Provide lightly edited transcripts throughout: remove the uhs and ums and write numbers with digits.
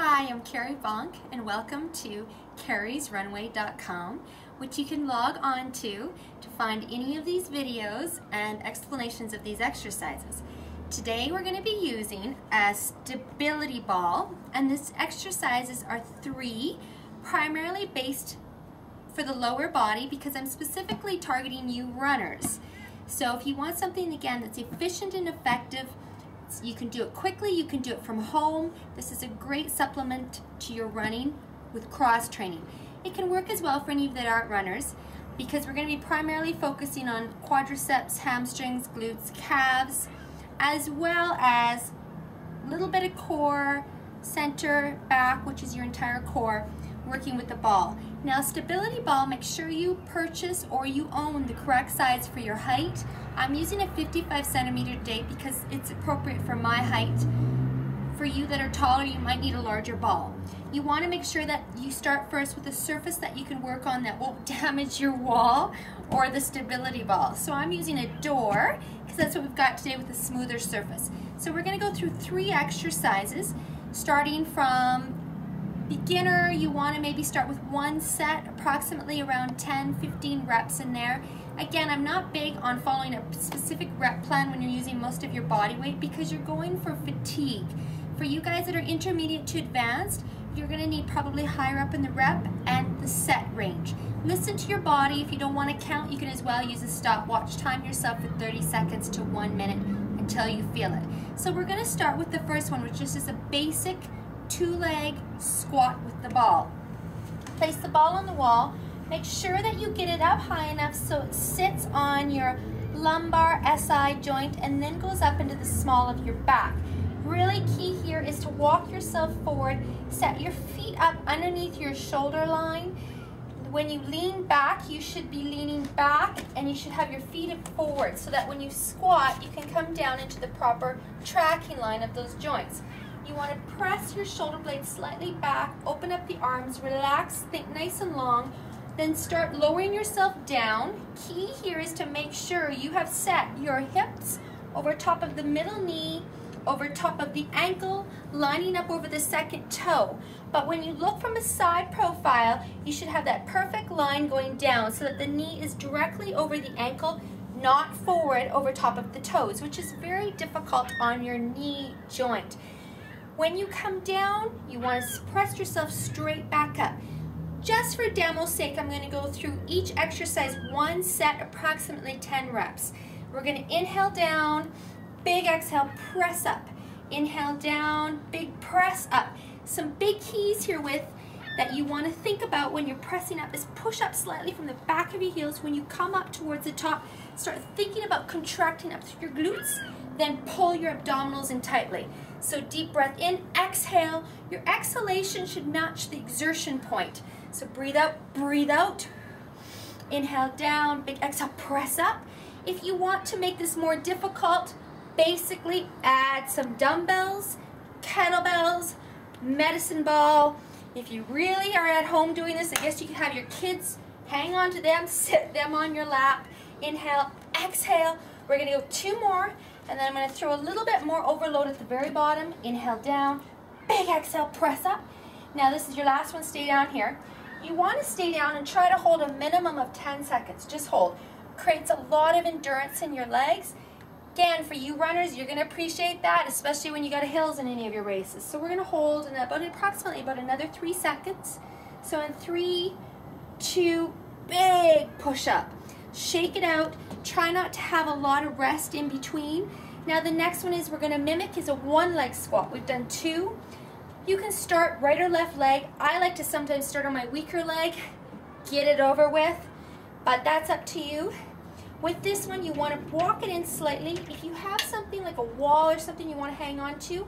Hi, I'm Carrie Bonk and welcome to carriesrunway.com, which you can log on to find any of these videos and explanations of these exercises. Today we're going to be using a stability ball, and these exercises are three, primarily based for the lower body because I'm specifically targeting you runners. So if you want something again that's efficient and effective, you can do it quickly, you can do it from home. This is a great supplement to your running with cross training. It can work as well for any of you that aren't runners because we're going to be primarily focusing on quadriceps, hamstrings, glutes, calves, as well as a little bit of core, center, back, which is your entire core, working with the ball. Now, stability ball, make sure you purchase or you own the correct size for your height. I'm using a 55 centimeter date because it's appropriate for my height. For you that are taller, you might need a larger ball. You want to make sure that you start first with a surface that you can work on that won't damage your wall or the stability ball. So I'm using a door because that's what we've got today with a smoother surface. So we're going to go through three exercises, starting from beginner. You want to maybe start with one set, approximately around 10-15 reps in there. Again, I'm not big on following a specific rep plan when you're using most of your body weight because you're going for fatigue. For you guys that are intermediate to advanced, you're going to need probably higher up in the rep and the set range. Listen to your body. If you don't want to count, you can as well use a stopwatch. Time yourself for 30 seconds to 1 minute until you feel it. So we're going to start with the first one, which is just a basic two-leg squat with the ball. Place the ball on the wall. Make sure that you get it up high enough so it sits on your lumbar SI joint and then goes up into the small of your back. Really key here is to walk yourself forward, set your feet up underneath your shoulder line. When you lean back, you should be leaning back and you should have your feet forward so that when you squat, you can come down into the proper tracking line of those joints. You want to press your shoulder blades slightly back, open up the arms, relax, think nice and long, then start lowering yourself down. Key here is to make sure you have set your hips over top of the middle knee, over top of the ankle, lining up over the second toe. But when you look from a side profile, you should have that perfect line going down so that the knee is directly over the ankle, not forward over top of the toes, which is very difficult on your knee joint. When you come down, you want to press yourself straight back up. Just for demo's sake, I'm going to go through each exercise one set, approximately 10 reps. We're going to inhale down, big exhale, press up. Inhale down, big press up. Some big keys here with that you want to think about when you're pressing up is push up slightly from the back of your heels. When you come up towards the top, start thinking about contracting up through your glutes, then pull your abdominals in tightly. So deep breath in, exhale. Your exhalation should match the exertion point. So breathe out, inhale down, big exhale, press up. If you want to make this more difficult, basically add some dumbbells, kettlebells, medicine ball. If you really are at home doing this, I guess you can have your kids hang on to them, sit them on your lap. Inhale, exhale. We're going to go two more, and then I'm going to throw a little bit more overload at the very bottom. Inhale down, big exhale, press up. Now this is your last one, stay down here. You want to stay down and try to hold a minimum of 10 seconds. Just hold. Creates a lot of endurance in your legs. Again, for you runners, you're going to appreciate that, especially when you got hills in any of your races. So we're going to hold in approximately another 3 seconds. So in 3, 2, big push up. Shake it out. Try not to have a lot of rest in between. Now the next one is we're going to mimic is a one-leg squat. We've done 2. You can start right or left leg. I like to sometimes start on my weaker leg, get it over with, but that's up to you. With this one, you want to walk it in slightly. If you have something like a wall or something you want to hang on to,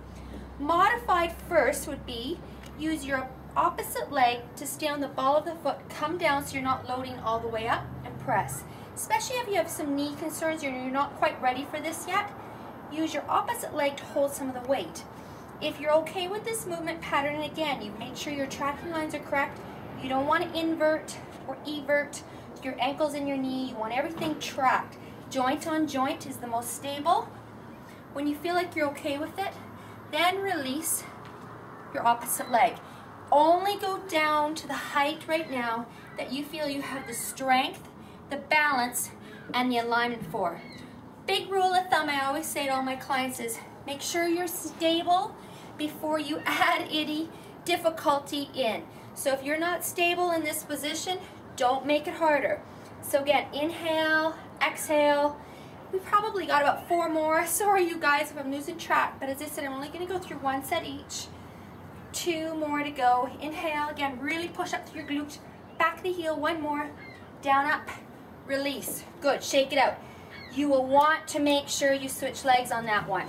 modified first would be use your opposite leg to stay on the ball of the foot, come down so you're not loading all the way up, and press. Especially if you have some knee concerns or you're not quite ready for this yet, use your opposite leg to hold some of the weight. If you're okay with this movement pattern, again, you make sure your tracking lines are correct. You don't want to invert or evert your ankles and your knee. You want everything tracked. Joint on joint is the most stable. When you feel like you're okay with it, then release your opposite leg. Only go down to the height right now that you feel you have the strength, the balance, and the alignment for. Big rule of thumb I always say to all my clients is make sure you're stable before you add any difficulty in. So if you're not stable in this position, don't make it harder. So again, inhale, exhale. We probably got about 4 more. Sorry you guys if I'm losing track, but as I said, I'm only gonna go through 1 set each. 2 more to go. Inhale, again, really push up through your glutes. Back the heel, 1 more. Down, up, release. Good, shake it out. You will want to make sure you switch legs on that one.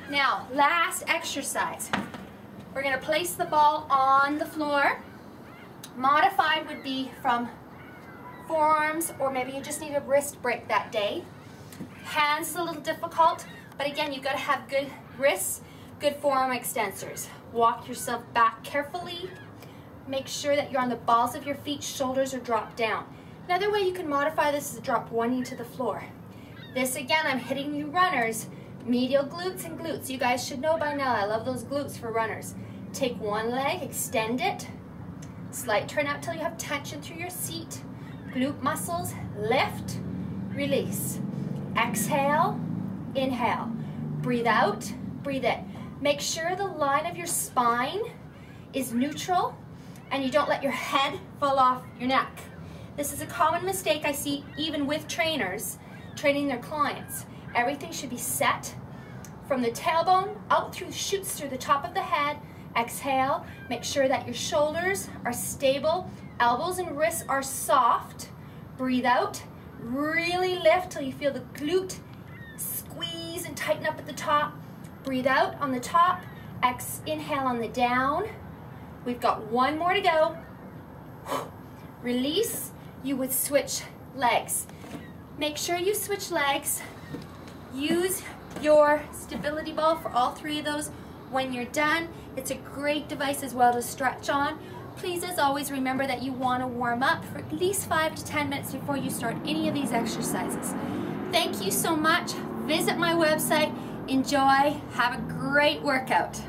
Now, last exercise. We're gonna place the ball on the floor. Modified would be from forearms, or maybe you just need a wrist break that day. Hands is a little difficult, but again, you've got to have good wrists, good forearm extensors. Walk yourself back carefully. Make sure that you're on the balls of your feet, shoulders are dropped down. Another way you can modify this is to drop 1 knee to the floor. This again, I'm hitting you runners, medial glutes and glutes. You guys should know by now, I love those glutes for runners. Take 1 leg, extend it, slight turn out till you have tension through your seat. Glute muscles, lift, release. Exhale, inhale. Breathe out, breathe in. Make sure the line of your spine is neutral and you don't let your head fall off your neck. This is a common mistake I see even with trainers training their clients. Everything should be set from the tailbone out through, shoots through the top of the head. Exhale, make sure that your shoulders are stable, elbows and wrists are soft. Breathe out, really lift till you feel the glute squeeze and tighten up at the top. Breathe out on the top, inhale on the down. We've got 1 more to go. Release, you would switch legs. Make sure you switch legs. Use your stability ball for all 3 of those. When you're done, it's a great device as well to stretch on. Please, as always, remember that you want to warm up for at least 5 to 10 minutes before you start any of these exercises. Thank you so much. Visit my website. Enjoy. Have a great workout.